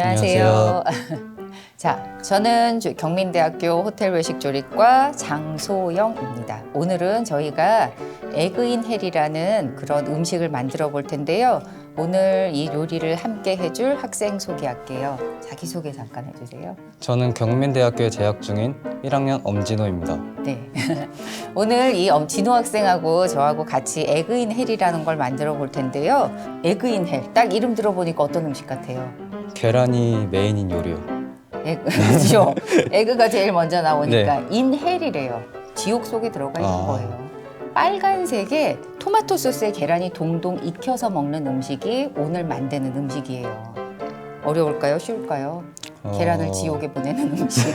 안녕하세요. 자, 저는 경민대학교 호텔외식조리과 장소영입니다. 오늘은 저희가 에그인 헬이라는 그런 음식을 만들어 볼 텐데요. 오늘 이 요리를 함께 해줄 학생 소개할게요. 자기소개 잠깐 해주세요. 저는 경민대학교에 재학 중인 1학년 엄진호입니다. 네. 오늘 이 진호 학생하고 저하고 같이 에그인 헬이라는 걸 만들어 볼 텐데요. 에그인 헬, 딱 이름 들어보니까 어떤 음식 같아요? 계란이 메인인 요리요. 그렇죠. 에그가 제일 먼저 나오니까 네. 인헬이래요. 지옥 속에 들어가 있는 거예요. 빨간색에 토마토 소스에 계란이 동동 익혀서 먹는 음식이 오늘 만드는 음식이에요. 어려울까요? 쉬울까요? 계란을 지옥에 보내는 음식.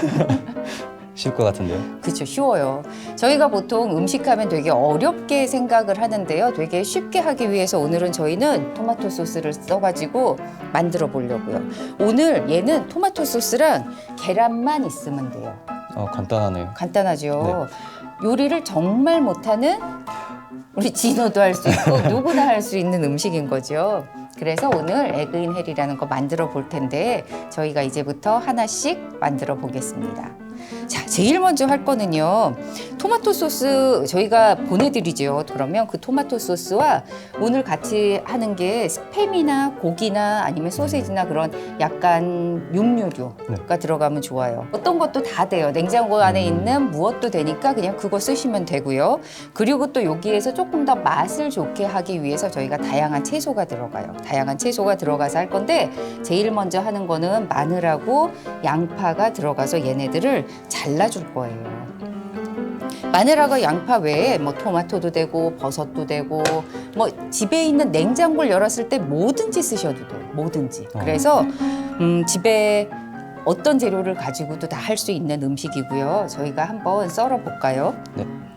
쉬울 것 같은데요. 그렇죠. 쉬워요. 저희가 보통 음식하면 되게 어렵게 생각을 하는데요. 되게 쉽게 하기 위해서 오늘은 저희는 토마토 소스를 써가지고 만들어 보려고요. 오늘 얘는 토마토 소스랑 계란만 있으면 돼요. 간단하네요. 간단하죠. 요리를 정말 못하는 우리 진호도 할 수 있고 누구나 할 수 있는 음식인 거죠. 그래서 오늘 에그인 헬이라는 거 만들어 볼 텐데 저희가 이제부터 하나씩 만들어 보겠습니다. 자, 제일 먼저 할 거는요. 토마토 소스 저희가 보내드리죠. 그러면 그 토마토 소스와 오늘 같이 하는 게 스팸이나 고기나 아니면 소세지나 그런 약간 육류류가 들어가면 좋아요. 어떤 것도 다 돼요. 냉장고 안에 있는 무엇도 되니까 그냥 그거 쓰시면 되고요. 그리고 또 여기에서 조금 더 맛을 좋게 하기 위해서 저희가 다양한 채소가 들어가요. 다양한 채소가 들어가서 할 건데 제일 먼저 하는 거는 마늘하고 양파가 들어가서 얘네들을 잘라줄 거예요. 마늘하고 양파 외에 뭐 토마토도 되고 버섯도 되고 뭐 집에 있는 냉장고를 열었을 때 뭐든지 쓰셔도 돼요. 뭐든지. 그래서 집에 어떤 재료를 가지고도 다 할 수 있는 음식이고요. 저희가 한번 썰어 볼까요?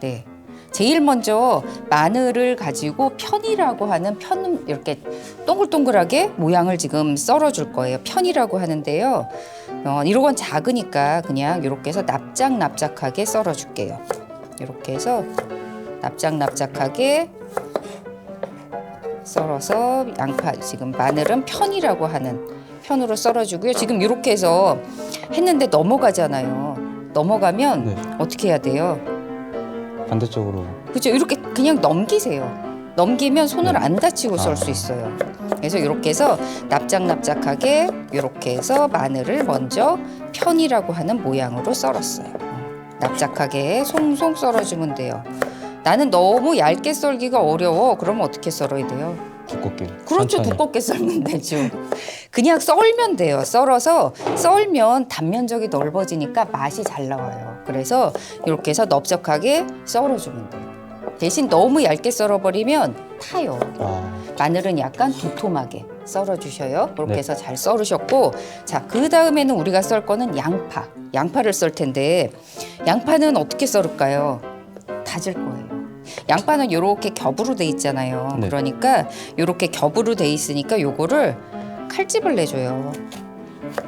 네. 제일 먼저 마늘을 가지고 편이라고 하는 이렇게 동글동글하게 모양을 지금 썰어줄 거예요. 편이라고 하는데요. 이런 건 작으니까 그냥 이렇게 해서 납작납작하게 썰어줄게요. 이렇게 해서 납작납작하게 썰어서 양파 지금 마늘은 편이라고 하는 편으로 썰어주고요. 지금 이렇게 해서 했는데 넘어가잖아요. 넘어가면 어떻게 해야 돼요? 반대쪽으로. 그렇죠. 이렇게 그냥 넘기세요. 넘기면 손을 안 다치고 썰 수 있어요. 그래서 이렇게 해서 납작납작하게 이렇게 해서 마늘을 먼저 편이라고 하는 모양으로 썰었어요. 납작하게 송송 썰어주면 돼요. 나는 너무 얇게 썰기가 어려워. 그러면 어떻게 썰어야 돼요? 두껍게. 그렇죠. 천천히. 두껍게 썰면 되죠. 그냥 썰면 돼요. 썰어서 썰면 단면적이 넓어지니까 맛이 잘 나와요. 그래서 이렇게 해서 넓적하게 썰어주면 돼요. 대신 너무 얇게 썰어버리면 타요. 마늘은 약간 도톰하게 썰어주셔요. 이렇게 해서 잘 썰으셨고, 자, 그 다음에는 우리가 썰 거는 양파를 썰 텐데 양파는 어떻게 썰을까요? 다질 거예요. 양파는 이렇게 겹으로 돼 있잖아요. 그러니까 이렇게 겹으로 돼 있으니까 요거를 칼집을 내줘요.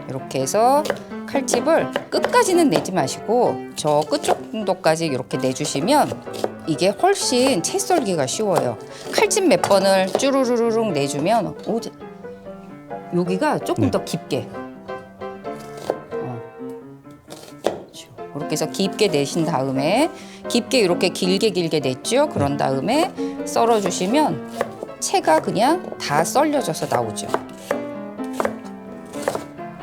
이렇게 해서 칼집을 끝까지는 내지 마시고 저 끝 정도까지 이렇게 내주시면 이게 훨씬 채 썰기가 쉬워요. 칼집 몇 번을 쭈루루루룩 내주면 여기가 조금 더 깊게 이렇게 해서 깊게 내신 다음에 깊게 이렇게 길게 냈죠. 그런 다음에 썰어주시면 채가 그냥 다 썰려져서 나오죠.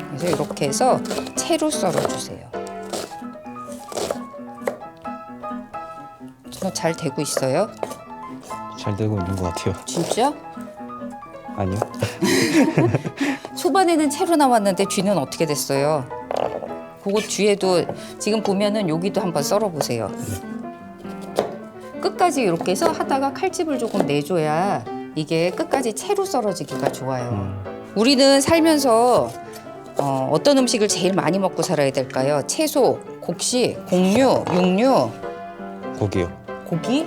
그래서 이렇게 해서 채로 썰어주세요. 잘 되고 있어요? 잘 되고 있는 것 같아요. 진짜? 아니요. 초반에는 채로 나왔는데 뒤는 어떻게 됐어요? 그거 뒤에도 지금 보면은 여기도 한번 썰어보세요. 끝까지 이렇게 해서 하다가 칼집을 조금 내줘야 이게 끝까지 채로 썰어지기가 좋아요. 우리는 살면서 어떤 음식을 제일 많이 먹고 살아야 될까요? 채소, 곡식, 곡류, 육류. 고기요. 고기?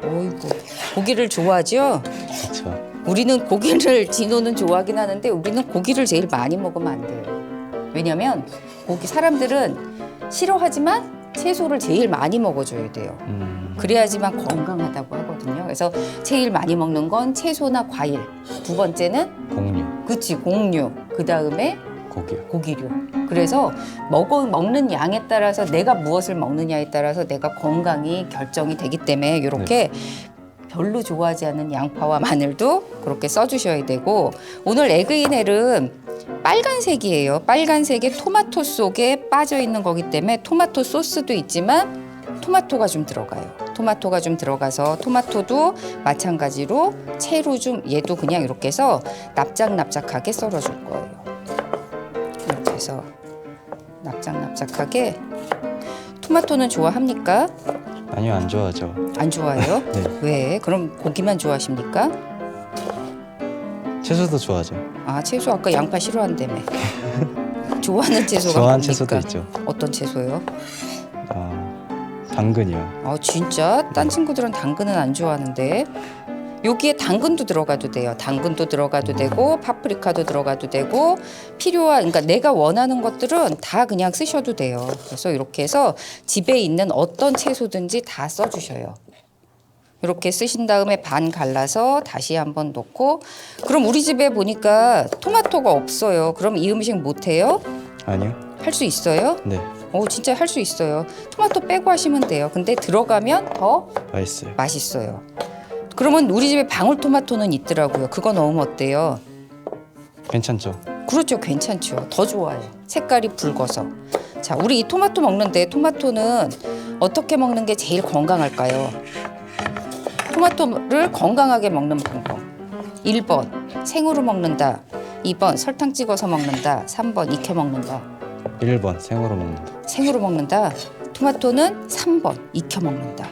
어이구, 고기를 좋아하죠? 그렇죠. 우리는 고기를 진호는 좋아하긴 하는데 우리는 고기를 제일 많이 먹으면 안 돼요. 왜냐면 사람들은 싫어하지만 채소를 제일 많이 먹어줘야 돼요. 그래야지만 건강하다고 하거든요. 그래서 제일 많이 먹는 건 채소나 과일. 두 번째는 곡류. 그치, 곡류. 그 다음에 고기요. 고기류. 그래서 먹는 양에 따라서 내가 무엇을 먹느냐에 따라서 내가 건강이 결정이 되기 때문에 이렇게 별로 좋아하지 않는 양파와 마늘도 그렇게 써주셔야 되고, 오늘 에그인헬은 빨간색이에요. 빨간색에 토마토 속에 빠져 있는 거기 때문에 토마토 소스도 있지만 토마토가 좀 들어가요. 토마토가 좀 들어가서 토마토도 마찬가지로 채로 좀, 얘도 그냥 이렇게 해서 납작납작하게 썰어줄 거예요. 이렇게 해서 납작납작하게. 토마토는 좋아합니까? 아니요, 안 좋아하죠. 안 좋아해요? 네. 왜? 그럼 고기만 좋아하십니까? 채소도 좋아하죠. 아, 채소 아까 양파 싫어한다며. 좋아하는 채소가 좋아하는 뭡니까? 채소도 있죠. 어떤 채소요? 당근이요. 아, 진짜? 딴 친구들은 당근은 안 좋아하는데. 여기에 당근도 들어가도 돼요. 당근도 들어가도 되고 파프리카도 들어가도 되고, 그러니까 내가 원하는 것들은 다 그냥 쓰셔도 돼요. 그래서 이렇게 해서 집에 있는 어떤 채소든지 다 써주셔요. 이렇게 쓰신 다음에 반 갈라서 다시 한번 넣고. 그럼 우리 집에 보니까 토마토가 없어요. 그럼 이 음식 못 해요? 아니요. 할 수 있어요? 네. 진짜 할 수 있어요. 토마토 빼고 하시면 돼요. 근데 들어가면 더 맛있어요. 맛있어요. 그러면 우리 집에 방울토마토는 있더라고요. 그거 넣으면 어때요? 괜찮죠? 그렇죠. 괜찮죠. 더 좋아요. 색깔이 붉어서. 자, 우리 이 토마토 먹는데 토마토는 어떻게 먹는 게 제일 건강할까요? 토마토를 건강하게 먹는 방법. 1번 생으로 먹는다. 2번 설탕 찍어서 먹는다. 3번 익혀 먹는다. 1번 생으로 먹는다. 생으로 먹는다. 토마토는 3번 익혀 먹는다.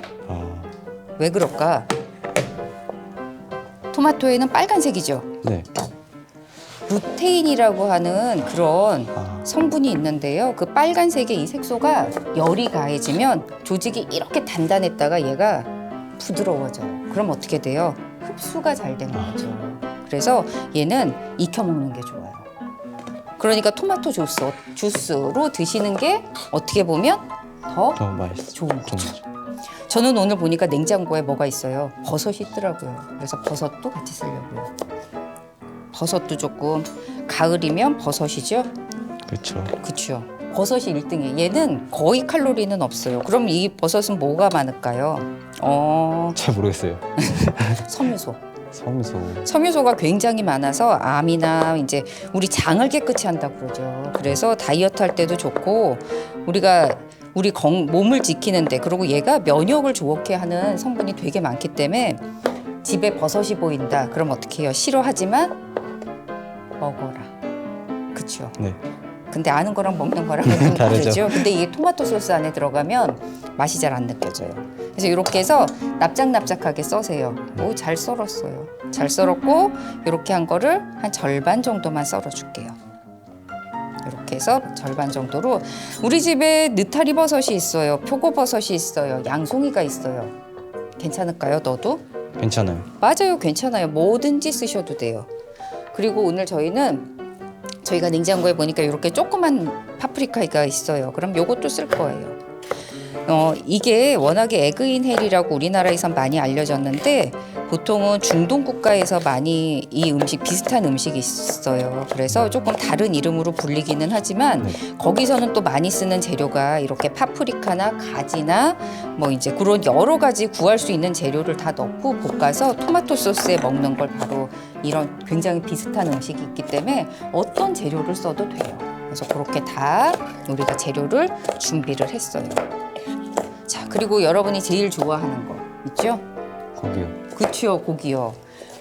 왜 그럴까? 토마토에는 빨간색이죠. 네. 루테인이라고 하는 그런 성분이 있는데요. 그 빨간색의 이 색소가 열이 가해지면 조직이 이렇게 단단했다가 얘가 부드러워져요. 그럼 어떻게 돼요? 흡수가 잘 되는 거죠. 그래서 얘는 익혀 먹는 게 좋아요. 그러니까 토마토 주스로 드시는 게 어떻게 보면 더 더 맛있어. 좋은 거죠. 저는 오늘 보니까 냉장고에 뭐가 있어요? 버섯이 있더라고요. 그래서 버섯도 같이 쓰려고요. 버섯도 조금, 가을이면 버섯이죠? 그렇죠. 그렇죠. 버섯이 1등이에요. 얘는 거의 칼로리는 없어요. 그럼 이 버섯은 뭐가 많을까요? 잘 모르겠어요. 섬유소. 섬유소가 굉장히 많아서 암이나 이제 우리 장을 깨끗이 한다고 그러죠. 그래서 다이어트 할 때도 좋고, 우리 몸을 지키는데, 그리고 얘가 면역을 좋게 하는 성분이 되게 많기 때문에 집에 버섯이 보인다. 그럼 어떻게 해요? 싫어하지만 먹어라. 그렇죠. 네. 근데 아는 거랑 먹는 거랑은 좀 다르죠. 다르죠. 근데 이게 토마토 소스 안에 들어가면 맛이 잘 안 느껴져요. 그래서 이렇게 해서 납작납작하게 써세요. 오, 잘 썰었어요. 잘 썰었고, 이렇게 한 거를 한 절반 정도만 썰어줄게요. 이렇게 해서 절반 정도로. 우리 집에 느타리 버섯이 있어요. 표고버섯이 있어요. 양송이가 있어요. 괜찮을까요? 넣어도? 괜찮아요. 맞아요. 괜찮아요. 뭐든지 쓰셔도 돼요. 그리고 오늘 저희가 냉장고에 보니까 이렇게 조그만 파프리카가 있어요. 그럼 요것도 쓸 거예요. 이게 워낙에 에그인헬이라고 우리나라에선 많이 알려졌는데, 보통은 중동 국가에서 많이 이 음식, 비슷한 음식이 있어요. 그래서 조금 다른 이름으로 불리기는 하지만 거기서는 또 많이 쓰는 재료가 이렇게 파프리카나 가지나 뭐 이제 그런 여러 가지 구할 수 있는 재료를 다 넣고 볶아서 토마토 소스에 먹는 걸 바로 이런 굉장히 비슷한 음식이 있기 때문에 어떤 재료를 써도 돼요. 그래서 그렇게 다 우리가 재료를 준비를 했어요. 자, 그리고 여러분이 제일 좋아하는 거 있죠? 고기요. 그치요, 고기요.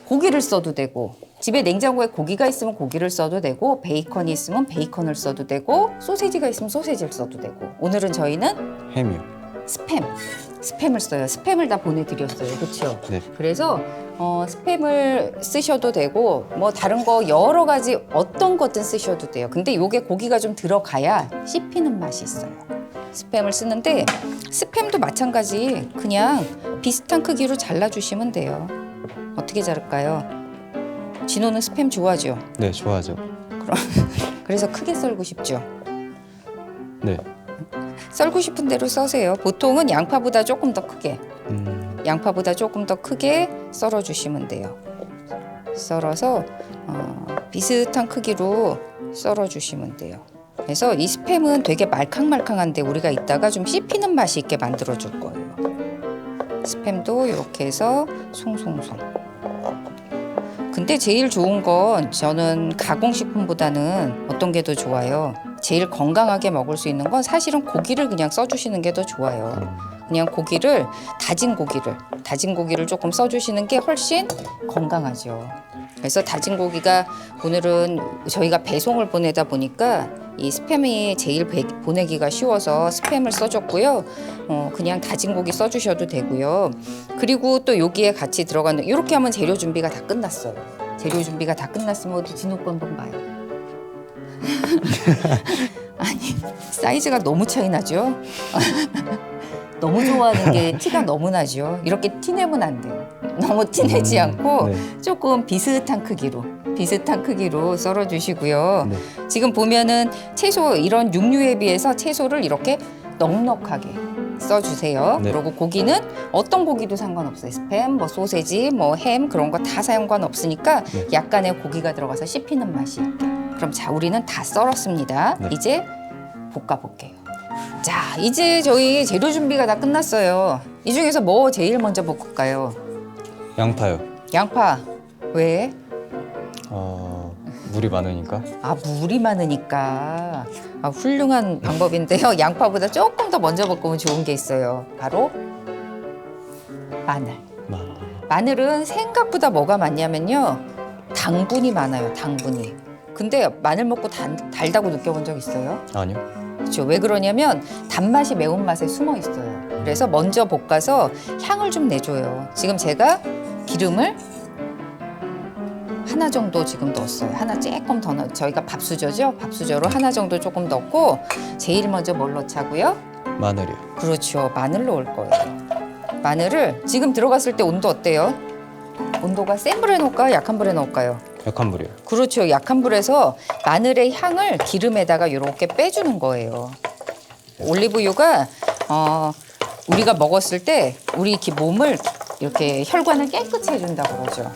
고기를 써도 되고, 집에 냉장고에 고기가 있으면 고기를 써도 되고, 베이컨이 있으면 베이컨을 써도 되고, 소세지가 있으면 소세지를 써도 되고. 오늘은 저희는 햄이요. 스팸을 써요. 스팸을 다 보내드렸어요. 그렇죠? 네. 그래서 스팸을 쓰셔도 되고, 뭐 다른 거 여러 가지 어떤 거든 쓰셔도 돼요. 근데 요게 고기가 좀 들어가야 씹히는 맛이 있어요. 스팸을 쓰는데, 스팸도 마찬가지 그냥 비슷한 크기로 잘라주시면 돼요. 어떻게 자를까요? 진호는 스팸 좋아하죠? 네, 좋아하죠. 그래서 크게 썰고 싶죠? 네. 썰고 싶은 대로 써세요. 보통은 양파보다 조금 더 크게, 양파보다 조금 더 크게 썰어주시면 돼요. 썰어서 비슷한 크기로 썰어주시면 돼요. 그래서 이 스팸은 되게 말캉말캉한데 우리가 이따가 좀 씹히는 맛이 있게 만들어줄 거예요. 스팸도 이렇게 해서 송송송. 근데 제일 좋은 건 저는 가공식품보다는 어떤 게 더 좋아요. 제일 건강하게 먹을 수 있는 건 사실은 고기를 그냥 써주시는 게 더 좋아요. 그냥 고기를 다진 고기를 조금 써주시는 게 훨씬 건강하죠. 그래서 다진 고기가 오늘은 저희가 배송을 보내다 보니까 이 스팸이 제일 보내기가 쉬워서 스팸을 써줬고요. 그냥 다진 고기 써주셔도 되고요. 그리고 또 여기에 같이 들어가는 이렇게 하면 재료 준비가 다 끝났어요. 재료 준비가 다 끝났으면 어디 진옥 한번 봐요. 아니 사이즈가 너무 차이 나죠? 너무 좋아하는 게 티가 너무 나죠. 이렇게 티내면 안 돼요. 너무 티내지 않고 네. 조금 비슷한 크기로 썰어주시고요. 네. 지금 보면은 채소 이런 육류에 비해서 채소를 이렇게 넉넉하게 써주세요. 네. 그리고 고기는 어떤 고기도 상관없어요. 스팸, 뭐 소세지, 뭐 햄 그런 거 다 상관없으니까 네. 약간의 고기가 들어가서 씹히는 맛이 있게. 그럼 자 우리는 다 썰었습니다. 네. 이제 볶아볼게요. 자 이제 저희 재료 준비가 다 끝났어요. 이 중에서 뭐 제일 먼저 볶을까요? 양파요. 양파. 왜? 물이 많으니까. 아 물이 많으니까. 아, 훌륭한 방법인데요. 양파보다 조금 더 먼저 볶으면 좋은 게 있어요. 바로 마늘. 마늘은 생각보다 뭐가 많냐면요. 당분이 많아요. 당분이. 근데 마늘 먹고 달다고 느껴본 적 있어요? 아니요. 그렇죠. 왜 그러냐면 단맛이 매운맛에 숨어 있어요. 그래서 먼저 볶아서 향을 좀 내줘요. 지금 제가 기름을 하나 정도 지금 넣었어요. 하나 조금 더 넣어. 저희가 밥수저죠. 밥수저로 하나 정도 조금 넣고 제일 먼저 뭘 넣자고요? 마늘이요. 그렇죠. 마늘 넣을 거예요. 마늘을 지금 들어갔을 때 온도 어때요? 온도가 센 불에 넣을까요? 약한 불에 넣을까요? 약한 불이요. 그렇죠. 약한 불에서 마늘의 향을 기름에다가 이렇게 빼주는 거예요. 올리브유가 우리가 먹었을 때 우리 몸을 이렇게 혈관을 깨끗이 해준다고 그러죠.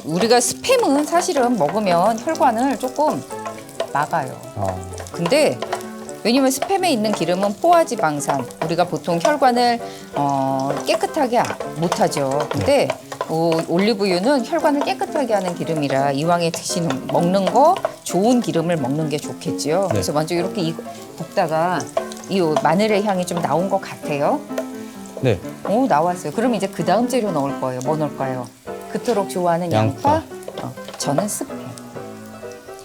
우리가 스팸은 사실은 먹으면 혈관을 조금 막아요. 근데 왜냐면 스팸에 있는 기름은 포화지방산. 우리가 보통 혈관을 깨끗하게 못하죠. 근데 올리브유는 혈관을 깨끗하게 하는 기름이라 이왕에 먹는 거 좋은 기름을 먹는 게 좋겠지요. 네. 그래서 먼저 이렇게 볶다가 이 마늘의 향이 좀 나온 것 같아요. 네. 오 나왔어요. 그럼 이제 그 다음 재료 넣을 거예요. 뭐 넣을까요? 그토록 좋아하는 양파. 저는 스팸.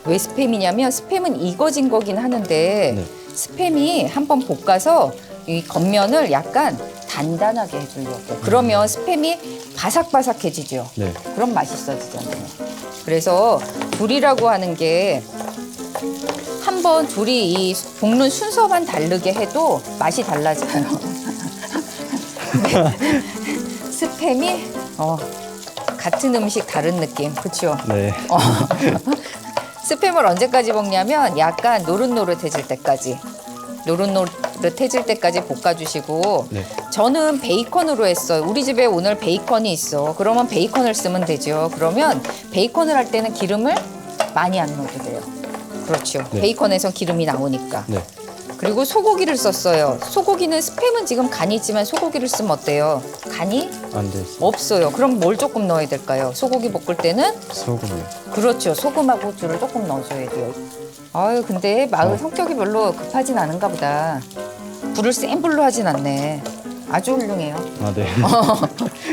왜 스팸이냐면 스팸은 익어진 거긴 하는데 네. 스팸이 한번 볶아서 이 겉면을 약간 단단하게 해주려고. 그러면 스팸이 바삭바삭해지죠. 네. 그럼 맛있어지잖아요. 그래서 불이라고 하는 게 한번 둘이 이 볶는 순서만 다르게 해도 맛이 달라져요. 스팸이 같은 음식 다른 느낌, 그렇죠? 네. 스팸을 언제까지 볶냐면 약간 노릇노릇해질 때까지. 노릇노릇해질 때까지 볶아주시고 네. 저는 베이컨으로 했어요. 우리 집에 오늘 베이컨이 있어. 그러면 베이컨을 쓰면 되죠. 그러면 베이컨을 할 때는 기름을 많이 안 넣어도 돼요. 그렇죠. 네. 베이컨에서 기름이 나오니까. 네. 그리고 소고기를 썼어요. 소고기는 스팸은 지금 간이 있지만 소고기를 쓰면 어때요? 간이 안 돼. 없어요. 그럼 뭘 조금 넣어야 될까요? 소고기 볶을 때는 소금이요. 그렇죠. 소금하고 후추를 조금 넣어줘야 돼요. 아유 근데 마을 성격이 별로 급하진 않은가 보다. 불을 센 불로 하진 않네. 아주 훌륭해요. 네.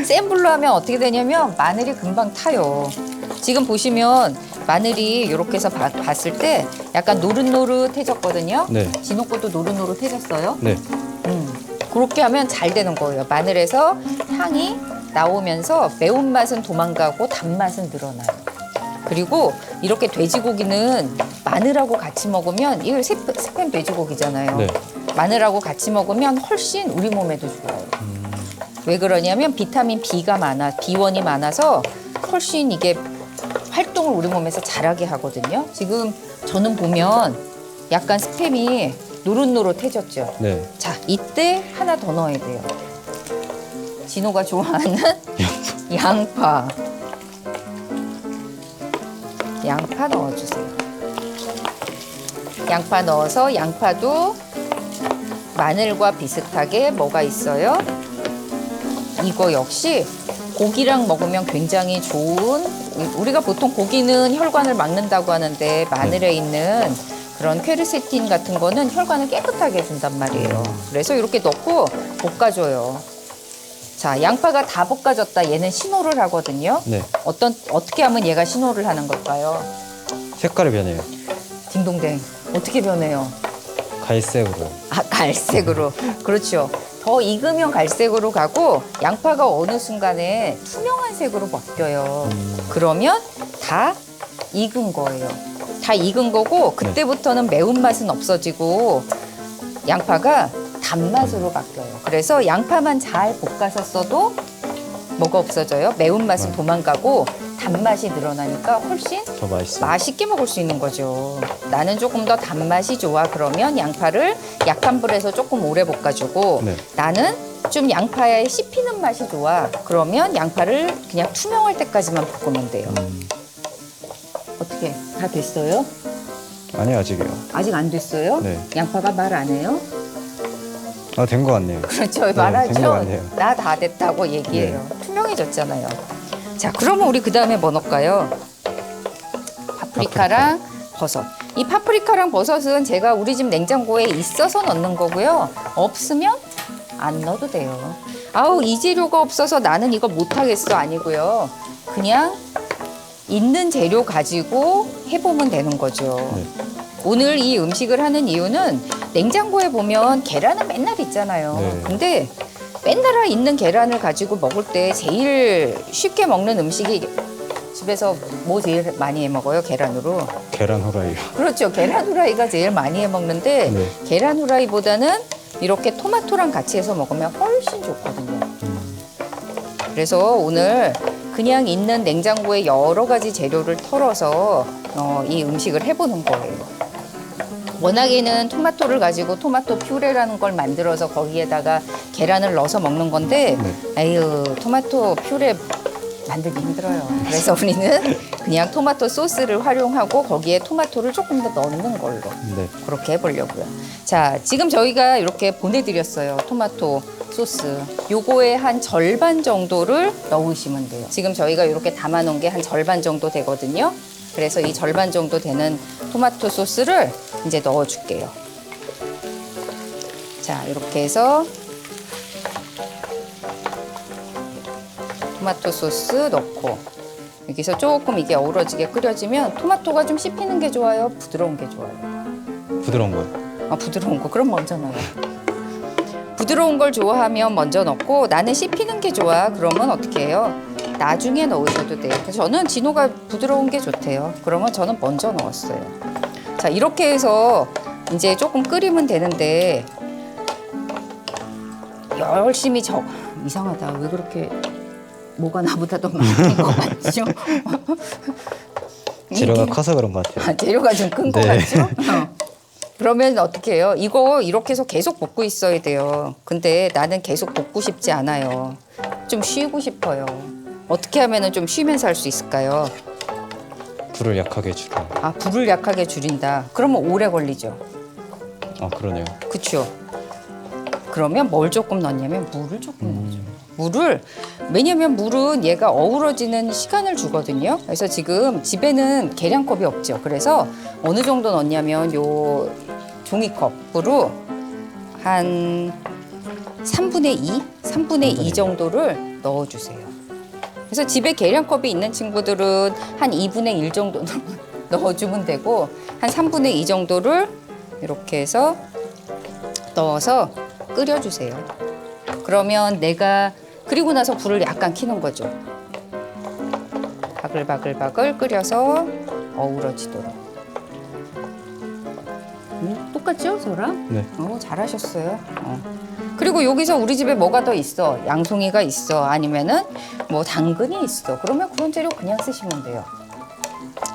센 불로 하면 어떻게 되냐면 마늘이 금방 타요. 지금 보시면 마늘이 이렇게 해서 봤을 때 약간 노릇노릇해졌거든요. 네. 진호 것도 노릇노릇해졌어요. 네. 그렇게 하면 잘 되는 거예요. 마늘에서 향이 나오면서 매운맛은 도망가고 단맛은 늘어나요. 그리고 이렇게 돼지고기는 마늘하고 같이 먹으면 이거 스팸 돼지고기잖아요. 네. 마늘하고 같이 먹으면 훨씬 우리 몸에도 좋아요. 왜 그러냐면 비타민 B가 B1이 많아서 훨씬 이게 활동을 우리 몸에서 잘하게 하거든요. 지금 저는 보면 약간 스팸이 노릇노릇해졌죠. 네. 자, 이때 하나 더 넣어야 돼요. 진호가 좋아하는 양파. 양파 넣어주세요. 양파 넣어서 양파도 마늘과 비슷하게 뭐가 있어요? 이거 역시 고기랑 먹으면 굉장히 좋은, 우리가 보통 고기는 혈관을 막는다고 하는데 마늘에 있는 그런 퀘르세틴 같은 거는 혈관을 깨끗하게 해준단 말이에요. 그래서 이렇게 넣고 볶아줘요. 자, 양파가 다 볶아졌다. 얘는 신호를 하거든요. 네. 어떻게 하면 얘가 신호를 하는 걸까요? 색깔이 변해요. 딩동댕. 어떻게 변해요? 갈색으로. 아, 갈색으로. 그렇죠. 더 익으면 갈색으로 가고 양파가 어느 순간에 투명한 색으로 바뀌어요. 그러면 다 익은 거예요. 다 익은 거고 그때부터는 매운맛은 없어지고 양파가 단맛으로 바뀌어요. 그래서 양파만 잘 볶아서 써도 뭐가 없어져요? 매운맛은 도망가고 단맛이 늘어나니까 훨씬 더 맛있어요. 맛있게 먹을 수 있는 거죠. 나는 조금 더 단맛이 좋아. 그러면 양파를 약한 불에서 조금 오래 볶아주고 네. 나는 좀 양파에 씹히는 맛이 좋아. 그러면 양파를 그냥 투명할 때까지만 볶으면 돼요. 어떻게 다 됐어요? 아니요, 아직이요. 아직 안 됐어요? 네. 양파가 말 안 해요? 아, 된 것 같네요. 그렇죠. 된 것 말하죠. 같네요. 나 다 됐다고 얘기해요. 투명해졌잖아요. 자, 그러면 우리 그 다음에 뭐 넣을까요? 파프리카랑 버섯. 이 파프리카랑 버섯은 제가 우리 집 냉장고에 있어서 넣는 거고요. 없으면 안 넣어도 돼요. 아우, 이 재료가 없어서 나는 이거 못하겠어. 아니고요. 그냥 있는 재료 가지고 해보면 되는 거죠. 네. 오늘 이 음식을 하는 이유는 냉장고에 보면 계란은 맨날 있잖아요. 네. 근데 맨날 있는 계란을 가지고 먹을 때 제일 쉽게 먹는 음식이 집에서 뭐 제일 많이 해 먹어요? 계란으로. 계란 후라이요. 그렇죠. 계란 후라이가 제일 많이 해 먹는데 네. 계란 후라이보다는 이렇게 토마토랑 같이 해서 먹으면 훨씬 좋거든요. 그래서 오늘 그냥 있는 냉장고에 여러 가지 재료를 털어서 이 음식을 해보는 거예요. 워낙에는 토마토를 가지고 토마토 퓨레라는 걸 만들어서 거기에다가 계란을 넣어서 먹는 건데 에휴, 토마토 퓨레 만들기 힘들어요. 그래서 우리는 그냥 토마토 소스를 활용하고 거기에 토마토를 조금 더 넣는 걸로 네. 그렇게 해보려고요. 자, 지금 저희가 이렇게 보내드렸어요. 토마토 소스. 요거의 한 절반 정도를 넣으시면 돼요. 지금 저희가 이렇게 담아놓은 게 한 절반 정도 되거든요. 그래서 이 절반 정도 되는 토마토 소스를 이제 넣어줄게요. 자, 이렇게 해서 토마토 소스 넣고 여기서 조금 이게 어우러지게 끓여지면 토마토가 좀 씹히는 게 좋아요? 부드러운 게 좋아요? 부드러운 거요. 아, 부드러운 거. 그럼 먼저 넣어요. 부드러운 걸 좋아하면 먼저 넣고 나는 씹히는 게 좋아. 그러면 어떻게 해요? 나중에 넣으셔도 돼요. 그래서 저는 진호가 부드러운 게 좋대요. 그러면 저는 먼저 넣었어요. 자, 이렇게 해서 이제 조금 끓이면 되는데 열심히 이상하다. 왜 그렇게 뭐가 나보다 더 많은 것 같죠? 재료가 이게- 커서 그런 것 같아요. 아, 재료가 좀 큰 것 네. 같죠? 그러면 어떻게 해요? 이거 이렇게 해서 계속 볶고 있어야 돼요. 근데 나는 계속 볶고 싶지 않아요. 좀 쉬고 싶어요. 어떻게 하면 좀 쉬면서 할 수 있을까요? 불을 약하게 줄여요. 아, 불을 약하게 줄인다. 그러면 오래 걸리죠. 아, 그러네요. 그렇죠? 그러면 뭘 조금 넣냐면 물을 조금 넣어줘요. 물을, 왜냐면 물은 얘가 어우러지는 시간을 주거든요. 그래서 지금 집에는 계량컵이 없죠. 그래서 어느 정도 넣냐면 요 종이컵으로 한 3분의 2? 3분의 2 정도를 넣어주세요. 그래서 집에 계량컵이 있는 친구들은 한 2분의 1 정도 넣어주면 되고 한 3분의 2 정도를 이렇게 해서 넣어서 끓여주세요. 그러면 그리고 나서 불을 약간 켜는 거죠. 바글바글바글 끓여서 어우러지도록. 똑같죠, 저랑? 네. 잘하셨어요. 그리고 여기서 우리 집에 뭐가 더 있어? 양송이가 있어. 아니면은 뭐 당근이 있어. 그러면 그런 재료 그냥 쓰시면 돼요.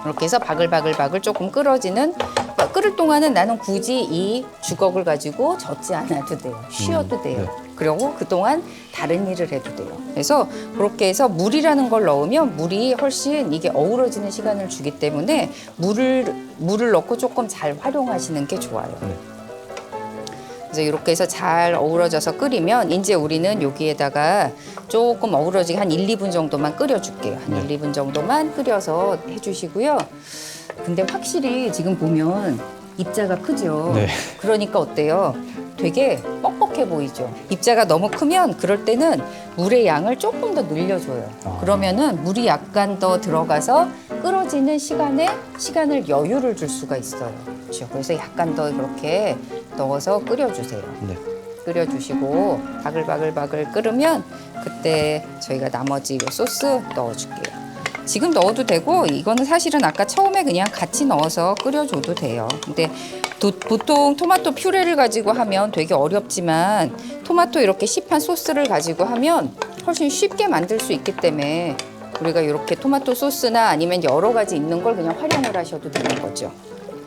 이렇게 해서 바글바글바글 조금 끓을 동안은 나는 굳이 이 주걱을 가지고 젓지 않아도 돼요. 쉬어도 돼요. 네. 그리고 그동안 다른 일을 해도 돼요. 그래서 그렇게 해서 물이라는 걸 넣으면 물이 훨씬 이게 어우러지는 시간을 주기 때문에 물을 넣고 조금 잘 활용하시는 게 좋아요. 그래서 이렇게 해서 잘 어우러져서 끓이면 이제 우리는 여기에다가 조금 어우러지게 한 1, 2분 정도만 끓여줄게요. 한 1, 2분 정도만 끓여서 해주시고요. 근데 확실히 지금 보면 입자가 크죠. 네. 그러니까 어때요? 되게 뻑뻑해 보이죠. 입자가 너무 크면 그럴 때는 물의 양을 조금 더 늘려줘요. 그러면은 물이 약간 더 들어가서 끓어지는 시간을 여유를 줄 수가 있어요. 그렇죠. 그래서 약간 더 그렇게 넣어서 끓여주세요. 네. 끓여주시고 바글바글 끓으면 그때 저희가 나머지 이 소스 넣어줄게요. 지금 넣어도 되고 이거는 사실은 아까 처음에 그냥 같이 넣어서 끓여줘도 돼요. 근데 보통 토마토 퓨레를 가지고 하면 되게 어렵지만 토마토 이렇게 시판 소스를 가지고 하면 훨씬 쉽게 만들 수 있기 때문에 우리가 이렇게 토마토 소스나 아니면 여러 가지 있는 걸 그냥 활용을 하셔도 되는 거죠.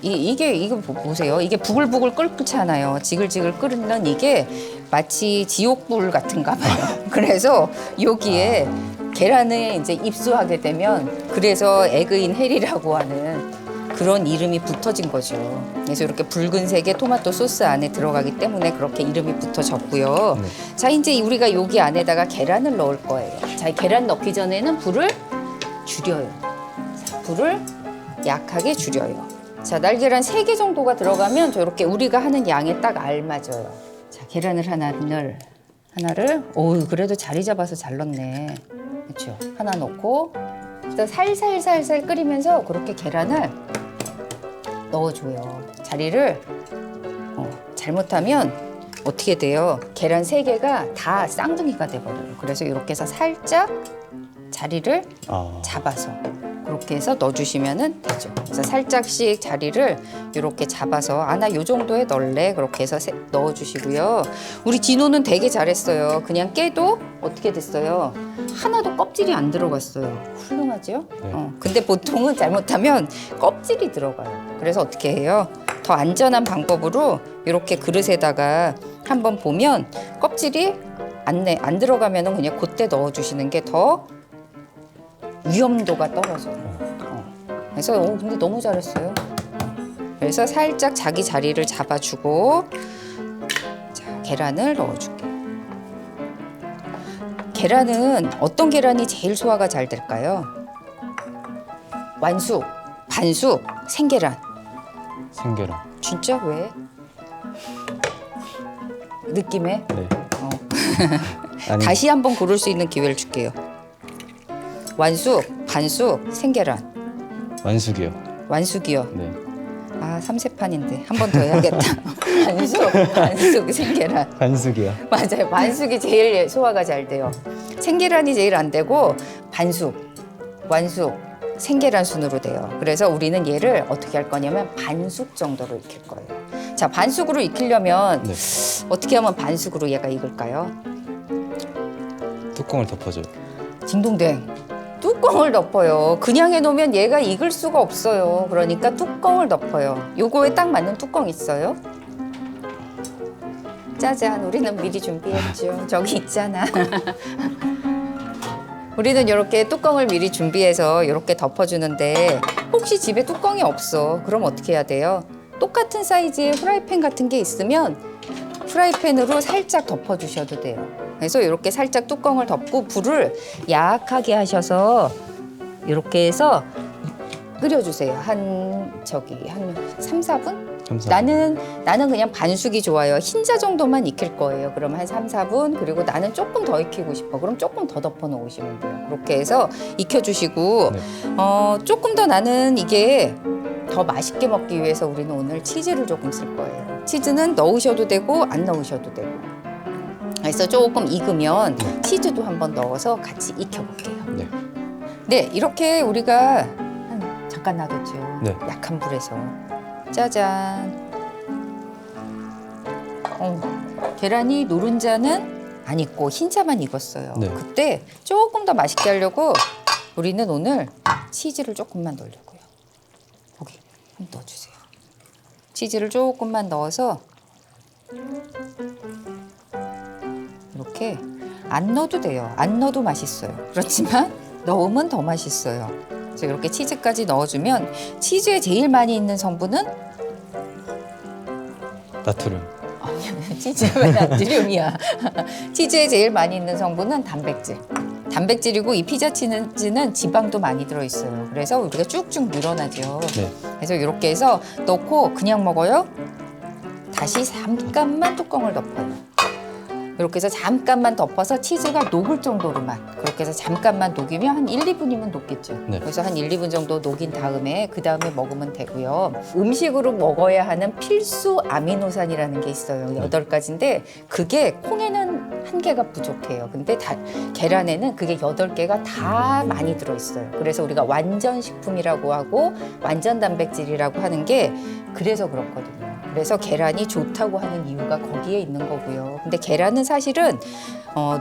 이거 보세요. 이게 부글부글 끓잖아요. 지글지글 끓는 이게 마치 지옥불 같은가 봐요. 그래서 여기에 계란을 이제 입수하게 되면 그래서 에그인 헬이라고 하는 그런 이름이 붙어진 거죠. 그래서 이렇게 붉은색의 토마토 소스 안에 들어가기 때문에 그렇게 이름이 붙어졌고요. 자, 이제 우리가 여기 안에다가 계란을 넣을 거예요. 자, 계란 넣기 전에는 불을 줄여요. 자, 불을 약하게 줄여요. 자, 날계란 3개 정도가 들어가면 저렇게 우리가 하는 양에 딱 알맞아요. 자, 계란을 하나를 그래도 자리 잡아서 잘 넣네. 그렇죠. 하나 넣고 일단 살살 끓이면서 그렇게 계란을 넣어줘요. 자리를 잘못하면 어떻게 돼요? 계란 3개가 다 쌍둥이가 돼버려요. 그래서 이렇게 해서 살짝 자리를 잡아서 그렇게 해서 넣어주시면 되죠. 그래서 살짝씩 자리를 이렇게 잡아서 나 요 정도에 넣을래 그렇게 해서 넣어주시고요. 우리 디노는 되게 잘했어요. 그냥 깨도 어떻게 됐어요? 하나도 껍질이 안 들어갔어요. 훌륭하죠? 네. 근데 보통은 잘못하면 껍질이 들어가요. 그래서 어떻게 해요? 더 안전한 방법으로 이렇게 그릇에다가 한번 보면 껍질이 안 들어가면은 그냥 그때 넣어주시는 게 더 위험도가 떨어져요. 그래서 근데 너무 잘했어요. 그래서 살짝 자기 자리를 잡아주고 자, 계란을 넣어줄게요. 계란은 어떤 계란이 제일 소화가 잘 될까요? 완숙, 반숙, 생계란. 생계란. 진짜 왜? 느낌에? 네. 아니, 다시 한번 고를 수 있는 기회를 줄게요. 완숙, 반숙, 생계란. 완숙이요. 완숙이요. 네. 삼세판인데 한 번 더 해야겠다. 완숙, 반숙, 생계란. 반숙이요. 맞아요. 반숙이 제일 소화가 잘 돼요. 생계란이 제일 안 되고 반숙, 완숙, 생계란 순으로 돼요. 그래서 우리는 얘를 어떻게 할 거냐면 반숙 정도로 익힐 거예요. 자, 반숙으로 익히려면 네. 어떻게 하면 반숙으로 얘가 익을까요? 뚜껑을 덮어줘요. 딩동댕. 뚜껑을 덮어요. 그냥 해놓으면 얘가 익을 수가 없어요. 그러니까 뚜껑을 덮어요. 요거에 딱 맞는 뚜껑 있어요? 짜잔, 우리는 미리 준비했죠. 저기 있잖아. 우리는 이렇게 뚜껑을 미리 준비해서 이렇게 덮어주는데 혹시 집에 뚜껑이 없어. 그럼 어떻게 해야 돼요? 똑같은 사이즈의 프라이팬 같은 게 있으면 프라이팬으로 살짝 덮어주셔도 돼요. 그래서 이렇게 살짝 뚜껑을 덮고 불을 약하게 하셔서 이렇게 해서 끓여주세요. 한 3, 4분? 감사합니다. 나는 그냥 반숙이 좋아요. 흰자 정도만 익힐 거예요. 그럼 한 3, 4분. 그리고 나는 조금 더 익히고 싶어. 그럼 조금 더 덮어 놓으시면 돼요. 그렇게 해서 익혀주시고 네. 조금 더 나는 이게 더 맛있게 먹기 위해서 우리는 오늘 치즈를 조금 쓸 거예요. 치즈는 넣으셔도 되고 안 넣으셔도 되고. 그래서 조금 익으면 치즈도 한번 넣어서 같이 익혀볼게요. 네. 네, 이렇게 우리가 잠깐 놔뒀죠. 네. 약한 불에서. 짜잔. 계란이 노른자는 안 익고 흰자만 익었어요. 네. 그때 조금 더 맛있게 하려고 우리는 오늘 치즈를 조금만 넣으려고요. 여기 한번 넣어주세요. 치즈를 조금만 넣어서 이렇게 안 넣어도 돼요. 안 넣어도 맛있어요. 그렇지만 넣으면 더 맛있어요. 그래서 이렇게 치즈까지 넣어주면 치즈에 제일 많이 있는 성분은 나트륨. 치즈가 왜 나트륨이야. 치즈에 제일 많이 있는 성분은 단백질. 단백질이고 이 피자 치즈는 지방도 많이 들어있어요. 그래서 우리가 쭉쭉 늘어나죠. 네. 그래서 이렇게 해서 넣고 그냥 먹어요. 다시 잠깐만 뚜껑을 덮어요. 이렇게 해서 잠깐만 덮어서 치즈가 녹을 정도로만 그렇게 해서 잠깐만 녹이면 한 1, 2분이면 녹겠죠. 네. 그래서 한 1, 2분 정도 녹인 다음에 그 다음에 먹으면 되고요. 음식으로 먹어야 하는 필수 아미노산이라는 게 있어요. 8가지인데 그게 콩에는 1개가 부족해요. 근데 계란에는 그게 8개가 다 많이 들어있어요. 그래서 우리가 완전 식품이라고 하고 완전 단백질이라고 하는 게 그래서 그렇거든요. 그래서 계란이 좋다고 하는 이유가 거기에 있는 거고요. 근데 계란은 사실은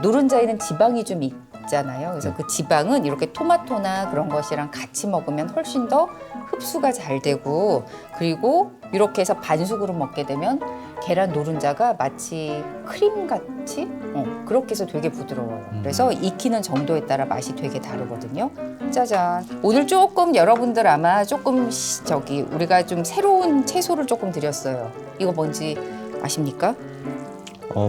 노른자에는 지방이 좀 있잖아요. 그래서 그 지방은 이렇게 토마토나 그런 것이랑 같이 먹으면 훨씬 더 흡수가 잘 되고 그리고 이렇게 해서 반숙으로 먹게 되면 계란 노른자가 마치 크림 같이 그렇게 해서 되게 부드러워요. 그래서 익히는 정도에 따라 맛이 되게 다르거든요. 짜잔. 오늘 조금 여러분들 아마 조금 우리가 좀 새로운 채소를 조금 드렸어요. 이거 뭔지 아십니까?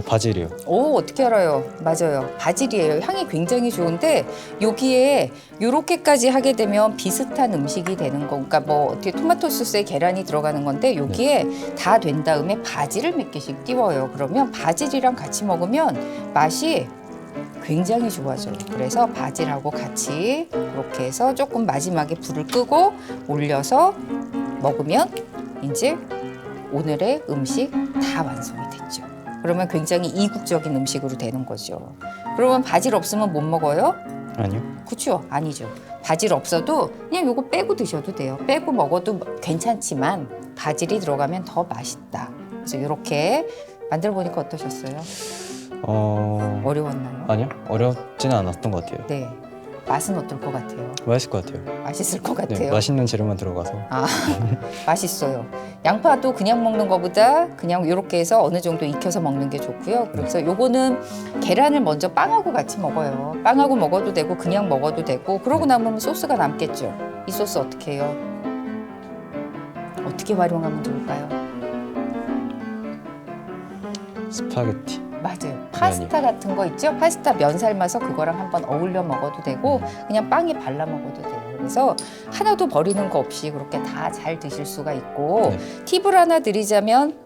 바질이요. 오, 어떻게 알아요? 맞아요. 바질이에요. 향이 굉장히 좋은데 여기에 요렇게까지 하게 되면 비슷한 음식이 되는 거. 그러니까 뭐 어떻게 토마토 소스에 계란이 들어가는 건데 여기에 다 된 다음에 바질을 몇 개씩 띄워요. 그러면 바질이랑 같이 먹으면 맛이 굉장히 좋아져요. 그래서 바질하고 같이 이렇게 해서 조금 마지막에 불을 끄고 올려서 먹으면 이제 오늘의 음식 다 완성이 됐죠. 그러면 굉장히 이국적인 음식으로 되는 거죠. 그러면 바질 없으면 못 먹어요? 아니요. 그렇죠? 아니죠. 바질 없어도 그냥 요거 빼고 드셔도 돼요. 빼고 먹어도 괜찮지만 바질이 들어가면 더 맛있다. 그래서 이렇게 만들어 보니까 어떠셨어요? 어려웠나요? 아니요. 어렵지는 않았던 것 같아요. 네. 맛은 어떨 것 같아요? 맛있을 것 같아요. 맛있을 것 같아요. 네, 맛있는 재료만 들어가서. 아, 맛있어요. 양파도 그냥 먹는 것보다 그냥 이렇게 해서 어느 정도 익혀서 먹는 게 좋고요. 그래서 요거는 계란을 먼저 빵하고 같이 먹어요. 빵하고 먹어도 되고 그냥 먹어도 되고 그러고 남으면 소스가 남겠죠. 이 소스 어떻게 해요? 어떻게 활용하면 좋을까요? 스파게티. 맞아요. 파스타 같은 거 있죠? 파스타 면 삶아서 그거랑 한번 어울려 먹어도 되고 그냥 빵에 발라 먹어도 돼요. 그래서 하나도 버리는 거 없이 그렇게 다 잘 드실 수가 있고 네. 팁을 하나 드리자면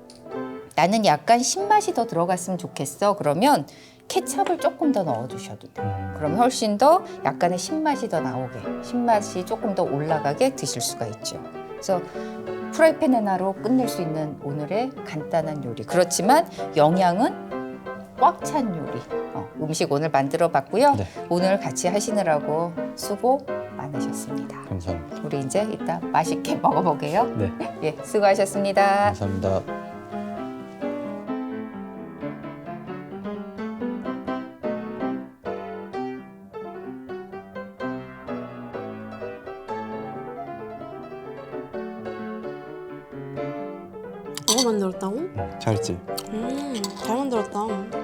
나는 약간 신맛이 더 들어갔으면 좋겠어. 그러면 케찹을 조금 더 넣어주셔도 돼요. 그러면 훨씬 더 약간의 신맛이 더 나오게 신맛이 조금 더 올라가게 드실 수가 있죠. 그래서 프라이팬 하나로 끝낼 수 있는 오늘의 간단한 요리. 그렇지만 영양은 꽉 찬 요리. 음식 오늘 만들어 봤고요. 네. 오늘 같이 하시느라고 수고 많으셨습니다. 감사합니다. 우리 이제 이따 맛있게 먹어보게요. 네. 예, 수고하셨습니다. 감사합니다. 이거 만들었다고? 잘했지? 잘 만들었다.